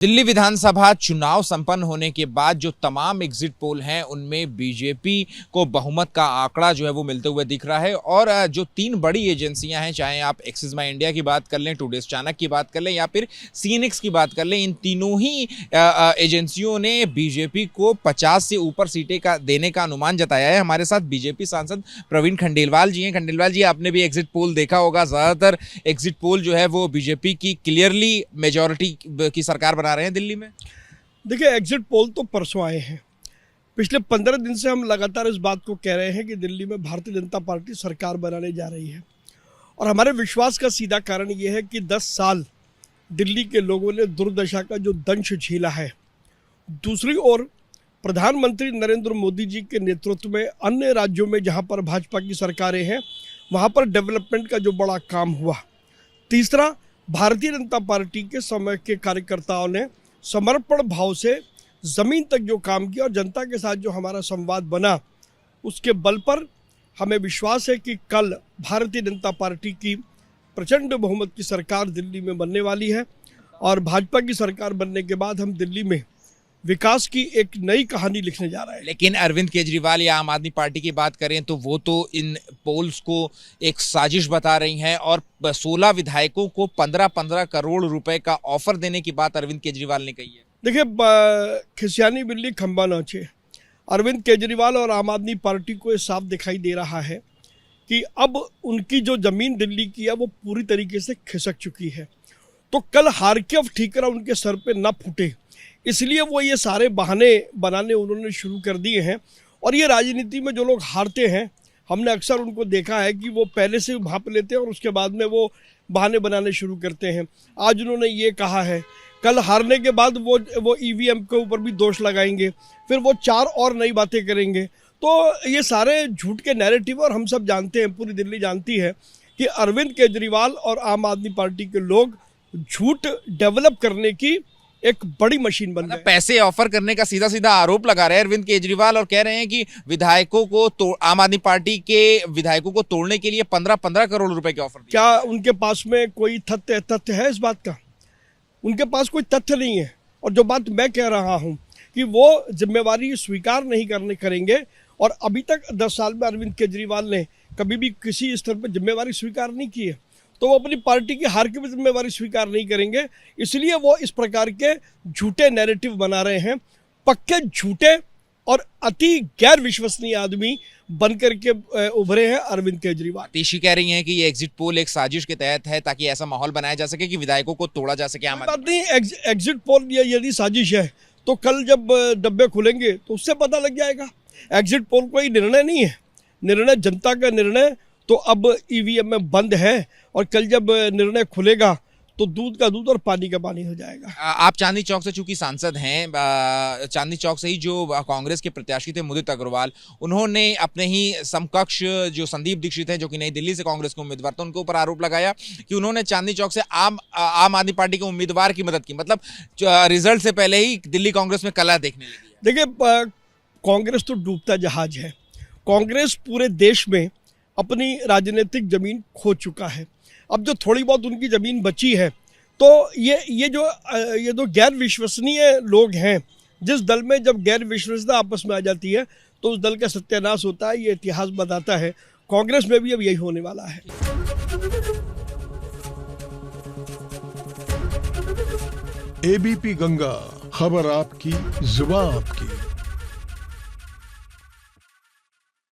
दिल्ली विधानसभा चुनाव संपन्न होने के बाद जो तमाम एग्जिट पोल हैं उनमें बीजेपी को बहुमत का आंकड़ा जो है वो मिलते हुए दिख रहा है। और जो तीन बड़ी एजेंसियां हैं, चाहे आप एक्सिस माई इंडिया की बात कर लें, टुडेज चाणक्य की बात कर लें या फिर सीएनएक्स की बात कर लें, इन तीनों ही एजेंसियों ने बीजेपी को 50 से ऊपर सीटें का देने का अनुमान जताया है। हमारे साथ बीजेपी सांसद प्रवीण खंडेलवाल जी हैं। खंडेलवाल जी, आपने भी एग्जिट पोल देखा होगा, ज़्यादातर एग्जिट पोल जो है वो बीजेपी की क्लियरली मेजॉरिटी की सरकार बना रहे हैं दिल्ली में। देखिए, एग्जिट पोल तो परसों आए हैं। पिछले 15 दिन से हम लगातार इस बात को कह रहे हैं कि दिल्ली में भारतीय जनता पार्टी सरकार बनाने जा रही है। और हमारे विश्वास का सीधा कारण ये है कि 10 साल दिल्ली के लोगों ने दुर्दशा का जो दंश झेला है, दूसरी ओर प्रधानमंत्री नरेंद्र मोदी जी के नेतृत्व में अन्य राज्यों में जहाँ पर भाजपा की सरकारें हैं वहाँ पर डेवलपमेंट का जो बड़ा काम हुआ, तीसरा भारतीय जनता पार्टी के समय के कार्यकर्ताओं ने समर्पण भाव से ज़मीन तक जो काम किया और जनता के साथ जो हमारा संवाद बना, उसके बल पर हमें विश्वास है कि कल भारतीय जनता पार्टी की प्रचंड बहुमत की सरकार दिल्ली में बनने वाली है। और भाजपा की सरकार बनने के बाद हम दिल्ली में विकास की एक नई कहानी लिखने जा रहे हैं। लेकिन अरविंद केजरीवाल या आम आदमी पार्टी की बात करें तो वो तो इन पोल्स को एक साजिश बता रही हैं और 16 विधायकों को 15-15 करोड़ रुपए का ऑफर देने की बात अरविंद केजरीवाल ने कही है। देखिए, खिसियानी बिल्ली खंबा नाचे। अरविंद केजरीवाल और आम आदमी पार्टी को ये साफ दिखाई दे रहा है कि अब उनकी जो ज़मीन दिल्ली की है वो पूरी तरीके से खिसक चुकी है। तो कल हार के अब ठीकरा उनके सर पे न फूटे, इसलिए वो ये सारे बहाने बनाने उन्होंने शुरू कर दिए हैं। और ये राजनीति में जो लोग हारते हैं, हमने अक्सर उनको देखा है कि वो पहले से भांप लेते हैं और उसके बाद में वो बहाने बनाने शुरू करते हैं। आज उन्होंने ये कहा है, कल हारने के बाद वो ईवीएम के ऊपर भी दोष लगाएंगे, फिर वो 4 और नई बातें करेंगे। तो ये सारे झूठ के नैरेटिव, और हम सब जानते हैं, पूरी दिल्ली जानती है कि अरविंद केजरीवाल और आम आदमी पार्टी के लोग झूठ डेवलप करने की एक बड़ी मशीन बन गए। पैसे ऑफर करने का सीधा सीधा आरोप लगा रहे हैं अरविंद केजरीवाल और कह रहे हैं कि विधायकों को आम आदमी पार्टी के विधायकों को तोड़ने के लिए 15-15 करोड़ रुपए के ऑफर। क्या उनके पास में कोई तथ्य है इस बात का? उनके पास कोई तथ्य नहीं है। और जो बात मैं कह रहा हूं कि वो जिम्मेवारी स्वीकार नहीं करेंगे। और अभी तक 10 साल में अरविंद केजरीवाल ने कभी भी किसी स्तर पर जिम्मेवारी स्वीकार नहीं की है, तो वो अपनी पार्टी की हार की भी जिम्मेवारी स्वीकार नहीं करेंगे। इसलिए वो इस प्रकार के झूठे नैरेटिव बना रहे हैं। पक्के झूठे और अति गैर विश्वसनीय आदमी बन करके उभरे हैं अरविंद केजरीवाल। तीशी कह रही हैं कि ये एग्जिट पोल एक साजिश के तहत है ताकि ऐसा माहौल बनाया जा सके कि विधायकों को तोड़ा जा सके। बात नहीं, एग्जिट पोल यदि साजिश है तो कल जब डब्बे खुलेंगे तो उससे पता लग जाएगा। एग्जिट पोल कोई निर्णय नहीं है, निर्णय जनता का निर्णय तो अब ईवीएम में बंद है। और कल जब निर्णय खुलेगा तो दूध का दूध और पानी का पानी हो जाएगा। आप चांदनी चौक से चूंकि सांसद हैं, चांदनी चौक से ही जो कांग्रेस के प्रत्याशी थे मुदित अग्रवाल, उन्होंने अपने ही समकक्ष जो संदीप दीक्षित हैं जो कि नई दिल्ली से कांग्रेस के उम्मीदवार थे, उनके ऊपर आरोप लगाया कि उन्होंने चांदनी चौक से आम आदमी पार्टी के उम्मीदवार की मदद की, मतलब रिजल्ट से पहले ही दिल्ली कांग्रेस में कलह देखने लगी। देखिए, कांग्रेस तो डूबता जहाज है। कांग्रेस पूरे देश में अपनी राजनीतिक जमीन खो चुका है। अब जो थोड़ी बहुत उनकी ज़मीन बची है, तो ये जो गैर विश्वसनीय लोग हैं, जिस दल में जब गैर विश्वसनीयता आपस में आ जाती है तो उस दल का सत्यानाश होता है। ये इतिहास बताता है। कांग्रेस में भी अब यही होने वाला है। एबीपी गंगा, खबर आपकी, जुबान आपकी।